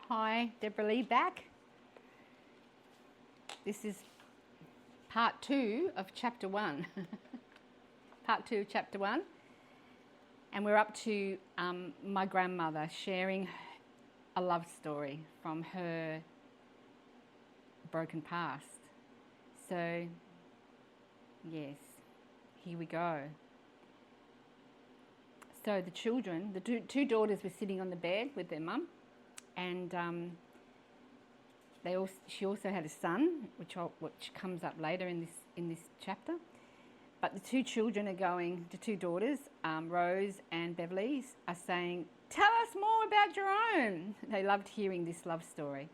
Hi, Deborah Lee back. This is part 2 of chapter 1. Part 2 of chapter 1. And we're up to my grandmother sharing a love story from her broken past. So, yes, here we go. So the children, the two daughters were sitting on the bed with their mum, and she also had a son, which comes up later in this chapter. But the two children are going, the two daughters, Rose and Beverly, are saying, "Tell us more about Jerome." They loved hearing this love story.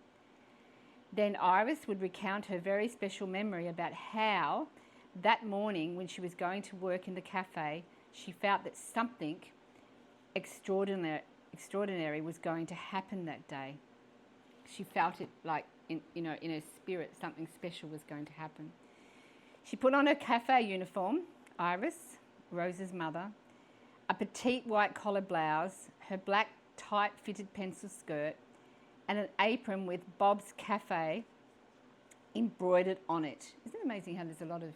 Then Iris would recount her very special memory about how that morning when she was going to work in the cafe, she felt that something extraordinary was going to happen that day. She felt it like in her spirit, something special was going to happen. She put on her cafe uniform, Iris, Rose's mother, a petite white collar blouse, her black tight fitted pencil skirt, and an apron with Bob's Cafe embroidered on it. Isn't it amazing how there's a lot of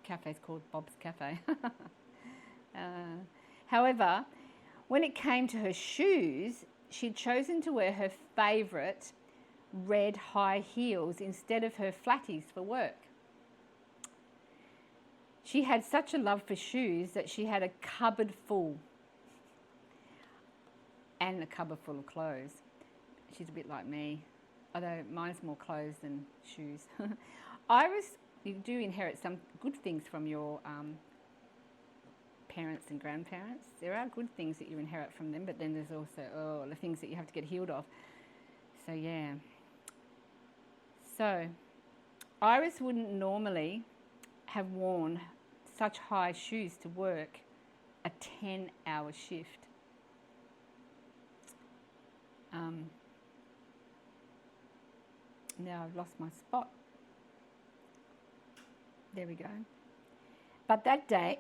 cafes called Bob's Cafe? However, when it came to her shoes, she'd chosen to wear her favourite red high heels instead of her flatties for work. She had such a love for shoes that she had a cupboard full, and a cupboard full of clothes. She's a bit like me, although mine's more clothes than shoes. Iris, you do inherit some good things from your parents and grandparents. There are good things that you inherit from them, but then there's also the things that you have to get healed of. So yeah. So Iris wouldn't normally have worn such high shoes to work a 10-hour shift. Now I've lost my spot. There we go. But that day,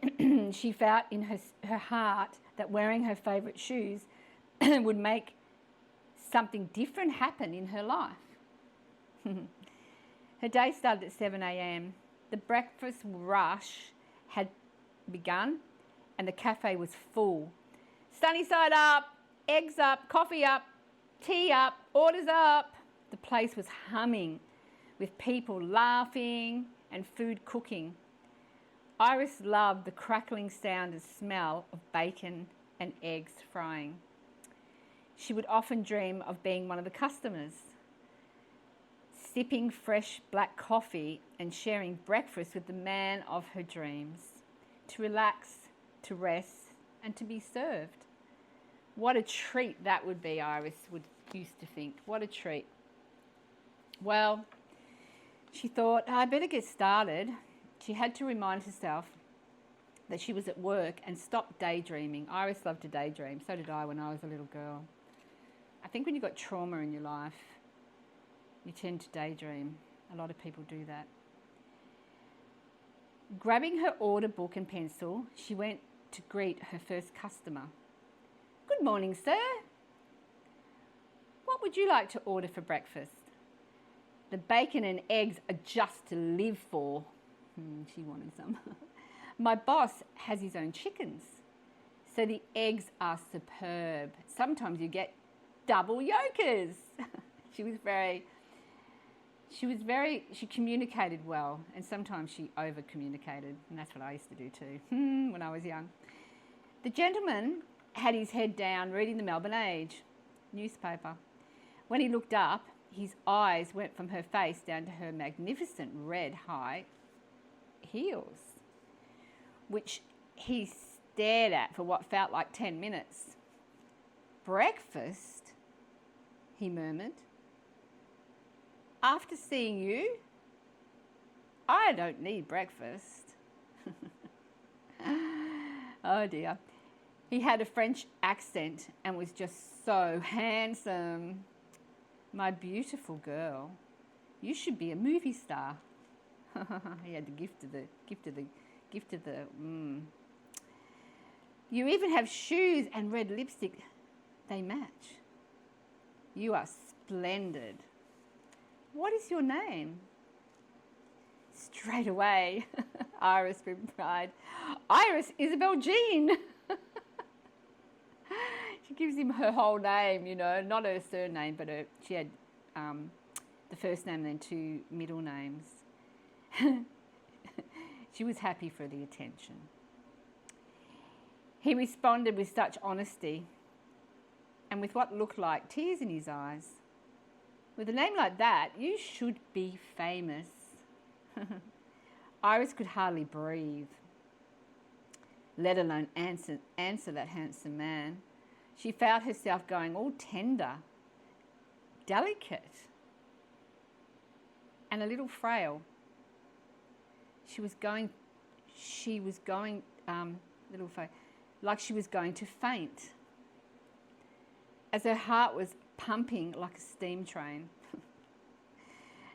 she felt in her heart that wearing her favourite shoes would make something different happen in her life. Her day started at 7 a.m. The breakfast rush had begun and the cafe was full. Sunny side up, eggs up, coffee up, tea up, orders up. The place was humming with people laughing and food cooking. Iris loved the crackling sound and smell of bacon and eggs frying. She would often dream of being one of the customers, sipping fresh black coffee and sharing breakfast with the man of her dreams, to relax, to rest, and to be served. What a treat that would be, Iris used to think. What a treat. Well, she thought, I better get started. She had to remind herself that she was at work and stop daydreaming. Iris loved to daydream. So did I when I was a little girl. I think when you've got trauma in your life, you tend to daydream. A lot of people do that. Grabbing her order book and pencil, she went to greet her first customer. "Good morning, sir. What would you like to order for breakfast?" "The bacon and eggs are just to live for." She wanted some. "My boss has his own chickens, so the eggs are superb. Sometimes you get double yolkers." She communicated well, and sometimes she over-communicated, and that's what I used to do too when I was young. The gentleman had his head down reading the Melbourne Age newspaper. When he looked up, his eyes went from her face down to her magnificent red high heels, which he stared at for what felt like 10 minutes. "Breakfast?" he murmured. "After seeing you? I don't need breakfast." Oh dear. He had a French accent and was just so handsome. "My beautiful girl, you should be a movie star." He had the gift of the. "You even have shoes and red lipstick. They match. You are Splendid. What is your name? Straight away, Iris replied, Iris Isabel Jean. She gives him her whole name, you know, not her surname, but she had the first name and then 2 middle names. She was happy for the attention. He responded with such honesty and with what looked like tears in his eyes. With a name like that, you should be famous. Iris could hardly breathe, let alone answer that handsome man. She felt herself going all tender, delicate, and a little frail. She was going, like she was going to faint, as her heart was pumping like a steam train.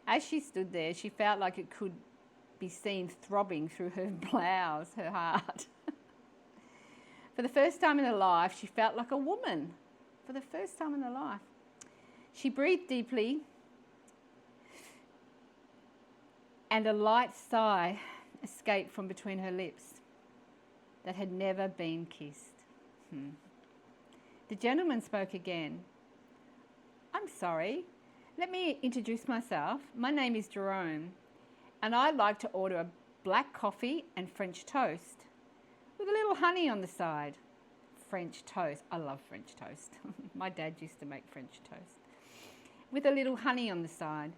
As she stood there, she felt like it could be seen throbbing through her blouse, her heart. For the first time in her life, she felt like a woman. For the first time in her life. She breathed deeply, and a light sigh escaped from between her lips that had never been kissed. The gentleman spoke again. I'm sorry. Let me introduce myself. My name is Jerome, and I'd like to order a black coffee and French toast with a little honey on the side. French toast. I love French toast. My dad used to make French toast. With a little honey on the side.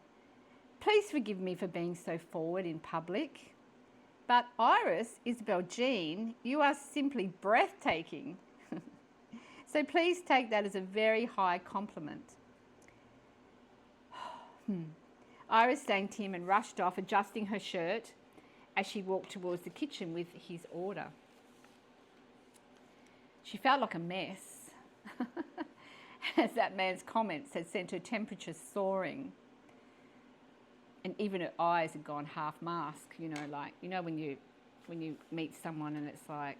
Please forgive me for being so forward in public, but Iris Isabel Jean, you are simply breathtaking. So please take that as a very high compliment. Iris thanked him and rushed off, adjusting her shirt as she walked towards the kitchen with his order. She felt like a mess, as that man's comments had sent her temperature soaring. And even her eyes had gone half mask, you know, like, you know, when you meet someone and it's like,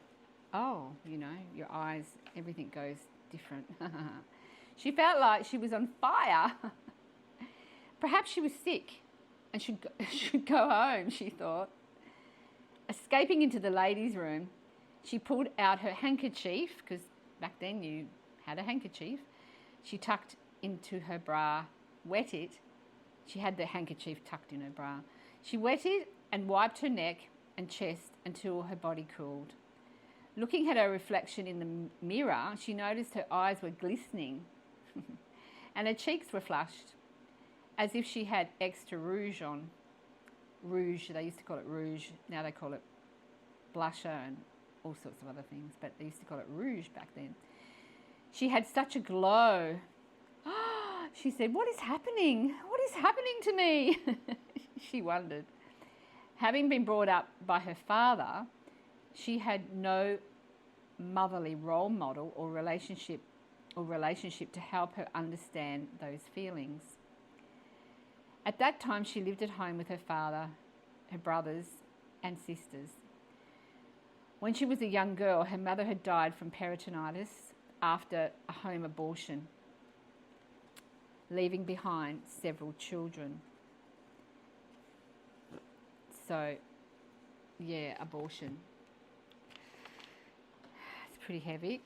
oh, you know, your eyes, everything goes different. She felt like she was on fire. Perhaps she was sick and should go home, she thought. Escaping into the ladies' room, she pulled out her handkerchief, because back then you had a handkerchief. She tucked into her bra, wet it. She had the handkerchief tucked in her bra. She wetted and wiped her neck and chest until her body cooled. Looking at her reflection in the mirror, she noticed her eyes were glistening and her cheeks were flushed, as if she had extra rouge on. Rouge, they used to call it rouge. Now they call it blusher and all sorts of other things, but they used to call it rouge back then. She had such a glow. She said, what is happening? What is happening to me? She wondered. Having been brought up by her father, she had no motherly role model or relationship to help her understand those feelings. At that time, she lived at home with her father, her brothers, and sisters. When she was a young girl, her mother had died from peritonitis after a home abortion, leaving behind several children. So, yeah, abortion. It's pretty heavy.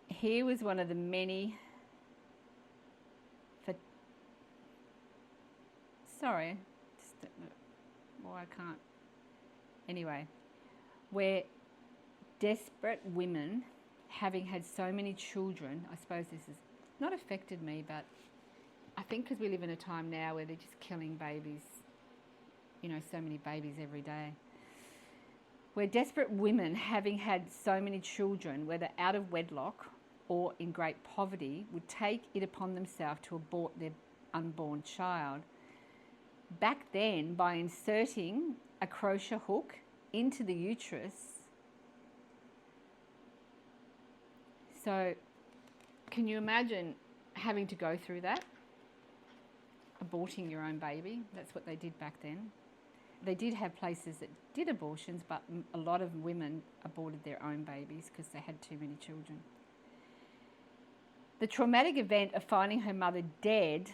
Here was one of the many... Sorry, I can't... Anyway, where desperate women, having had so many children, I suppose this has not affected me, but I think because we live in a time now where they're just killing babies, you know, so many babies every day. Where desperate women, having had so many children, whether out of wedlock or in great poverty, would take it upon themselves to abort their unborn child. Back then, by inserting a crochet hook into the uterus. So, can you imagine having to go through that? Aborting your own baby. That's what they did back then. They did have places that did abortions, but a lot of women aborted their own babies because they had too many children. The traumatic event of finding her mother dead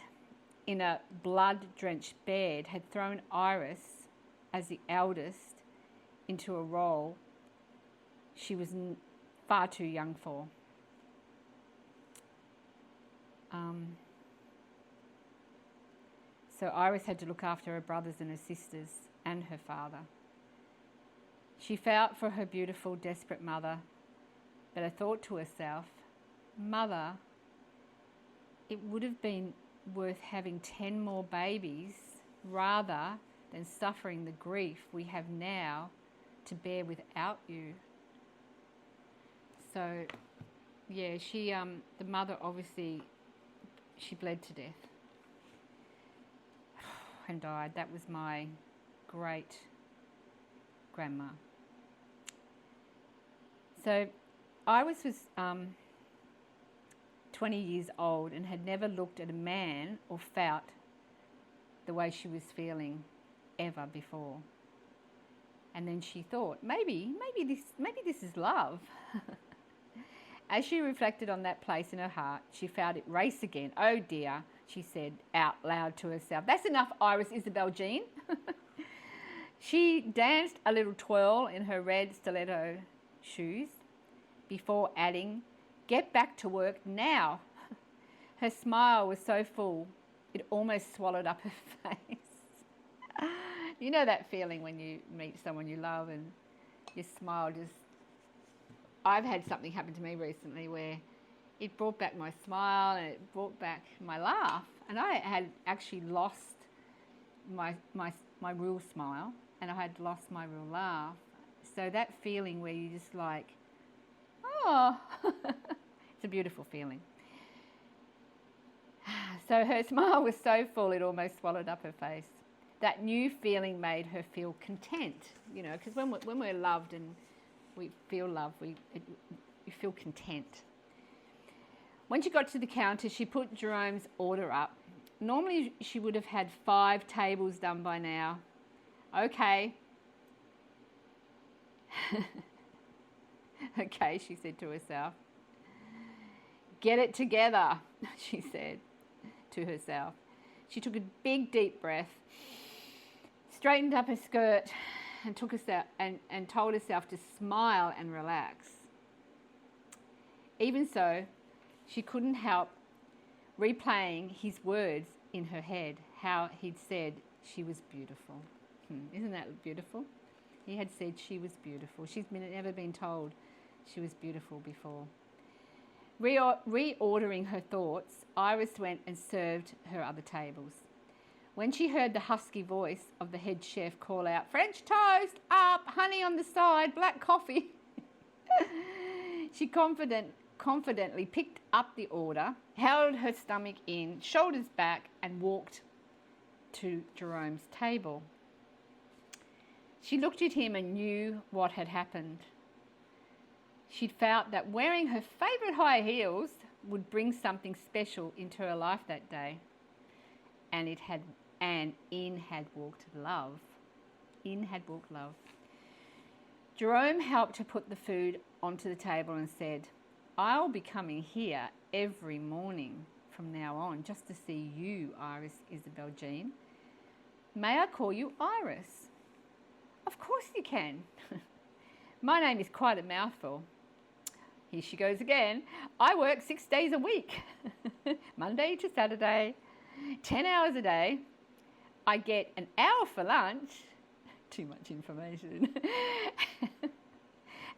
in a blood-drenched bed had thrown Iris, as the eldest, into a role she was far too young for. So Iris had to look after her brothers and her sisters and her father. She felt for her beautiful, desperate mother, but I thought to herself, Mother, it would have been worth having 10 more babies rather than suffering the grief we have now to bear without you. So, yeah, the mother obviously, she bled to death and died. That was my great grandma. So Iris was 20 years old and had never looked at a man or felt the way she was feeling ever before. And then she thought, maybe this is love. As she reflected on that place in her heart, she felt it race again. Oh dear, she said out loud to herself. That's enough, Iris Isabel Jean. She danced a little twirl in her red stiletto shoes before adding, get back to work now. Her smile was so full, it almost swallowed up her face. You know that feeling when you meet someone you love and your smile just... I've had something happen to me recently where it brought back my smile and it brought back my laugh. And I had actually lost my real smile and I had lost my real laugh. So that feeling where you just like, oh, it's a beautiful feeling. So her smile was so full it almost swallowed up her face. That new feeling made her feel content, you know, because when we're loved and we feel love, we feel content. When she got to the counter, she put Jerome's order up. Normally she would have had 5 tables done by now. Okay. Okay, she said to herself. Get it together, she said to herself. She took a big deep breath, straightened up her skirt and told herself to smile and relax. Even so, she couldn't help replaying his words in her head, how he'd said she was beautiful. Isn't that beautiful? He had said she was beautiful. She's never been told she was beautiful before. Reordering her thoughts, Iris went and served her other tables. When she heard the husky voice of the head chef call out, French toast, up, honey on the side, black coffee, she confidently picked up the order, held her stomach in, shoulders back, and walked to Jerome's table. She looked at him and knew what had happened. She'd felt that wearing her favourite high heels would bring something special into her life that day. And in had walked love. In had walked love. Jerome helped her put the food onto the table and said, I'll be coming here every morning from now on just to see you, Iris Isabel Jean. May I call you Iris? Of course you can. My name is quite a mouthful. Here she goes again. I work 6 days a week, Monday to Saturday, 10 hours a day. I get an hour for lunch, too much information,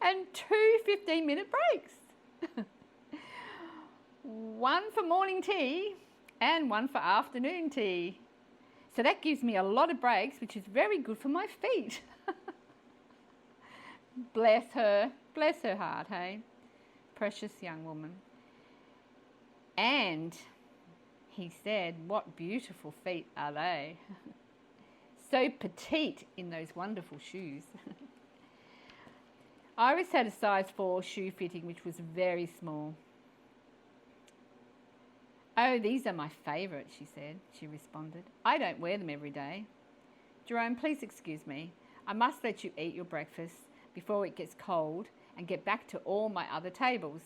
and 2 15-minute breaks. One for morning tea and one for afternoon tea. So that gives me a lot of breaks, which is very good for my feet. Bless her heart, hey? Precious young woman. And he said, what beautiful feet are they? So petite in those wonderful shoes. Iris had a size 4 shoe fitting, which was very small. Oh, these are my favourite, she said. She responded. I don't wear them every day. Jerome, please excuse me. I must let you eat your breakfast before it gets cold and get back to all my other tables.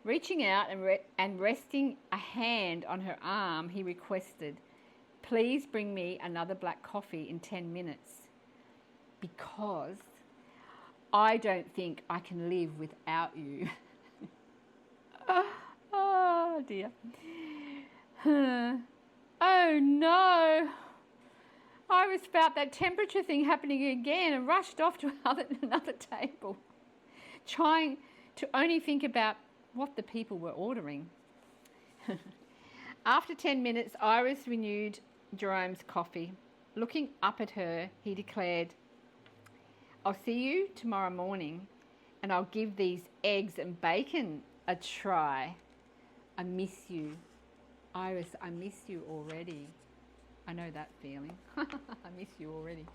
Reaching out and resting a hand on her arm, he requested, "Please bring me another black coffee in 10 minutes because I don't think I can live without you." Oh dear. Oh no. Iris felt that temperature thing happening again and rushed off to another table, trying to only think about what the people were ordering. After 10 minutes, Iris renewed Jerome's coffee. Looking up at her, he declared, "I'll see you tomorrow morning and I'll give these eggs and bacon a try. I miss you." Iris, I miss you already. I know that feeling. I miss you already.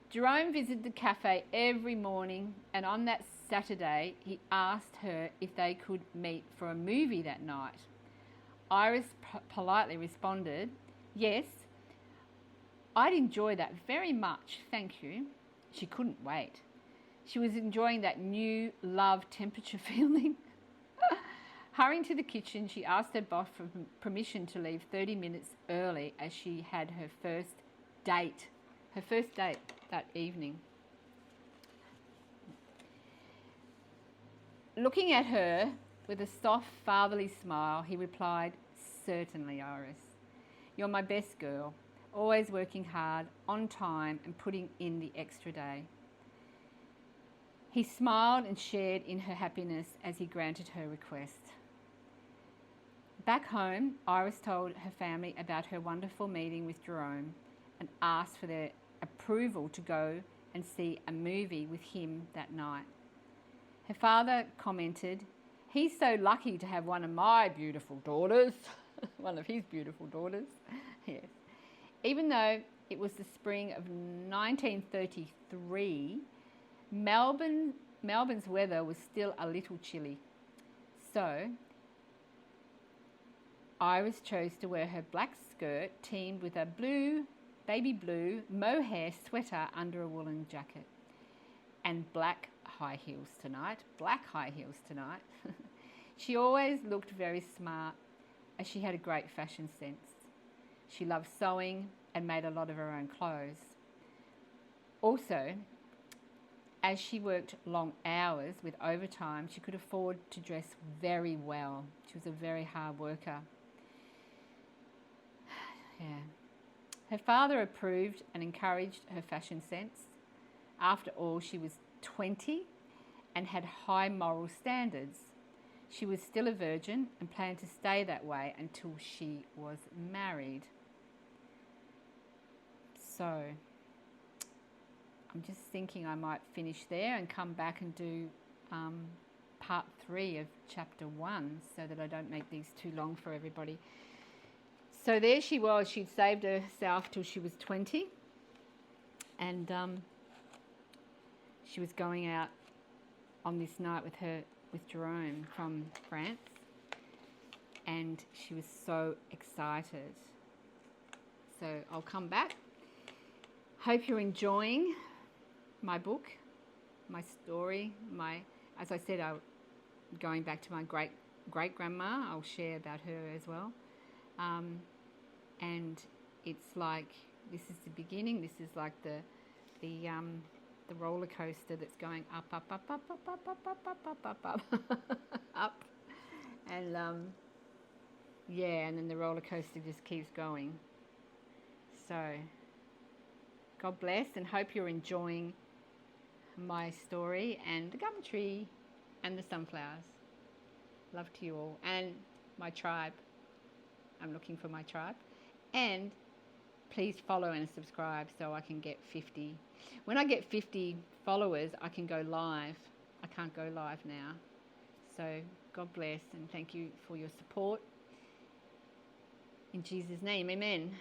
Jerome visited the cafe every morning, and on that Saturday, he asked her if they could meet for a movie that night. Iris politely responded, "Yes, I'd enjoy that very much, thank you." She couldn't wait. She was enjoying that new love temperature feeling. Hurrying to the kitchen, she asked her boss for permission to leave 30 minutes early as she had her first date that evening. Looking at her with a soft fatherly smile, he replied, "Certainly, Iris. You're my best girl, always working hard, on time and putting in the extra day." He smiled and shared in her happiness as he granted her request. Back home, Iris told her family about her wonderful meeting with Jerome and asked for their approval to go and see a movie with him that night. Her father commented, "He's so lucky to have one of my beautiful daughters." One of his beautiful daughters. Yes. Even though it was the spring of 1933, Melbourne's weather was still a little chilly. So Iris chose to wear her black skirt teamed with a baby blue mohair sweater under a woolen jacket and black high heels tonight. She always looked very smart as she had a great fashion sense. She loved sewing and made a lot of her own clothes. Also, as she worked long hours with overtime, she could afford to dress very well. She was a very hard worker. Yeah. Her father approved and encouraged her fashion sense. After all, she was 20 and had high moral standards. She was still a virgin and planned to stay that way until she was married. So, I'm just thinking I might finish there and come back and do part 3 of chapter 1 so that I don't make these too long for everybody. So there she was. She'd saved herself till she was 20 and she was going out on this night with Jerome from France, and she was so excited. So I'll come back. Hope you're enjoying my book, my story, as I said, going back to my great grandma. I'll share about her as well. And it's like this is the beginning. This is like the roller coaster that's going up, up, up, up, up, up, up, up, up, up, up, up, up, and and then the roller coaster just keeps going. So, God bless, and hope you're enjoying my story and the gum tree and the sunflowers. Love to you all, and my tribe. I'm looking for my tribe, and please follow and subscribe so I can get 50. When I get 50 followers, I can go live. I can't go live now. So God bless and thank you for your support. In Jesus' name, amen.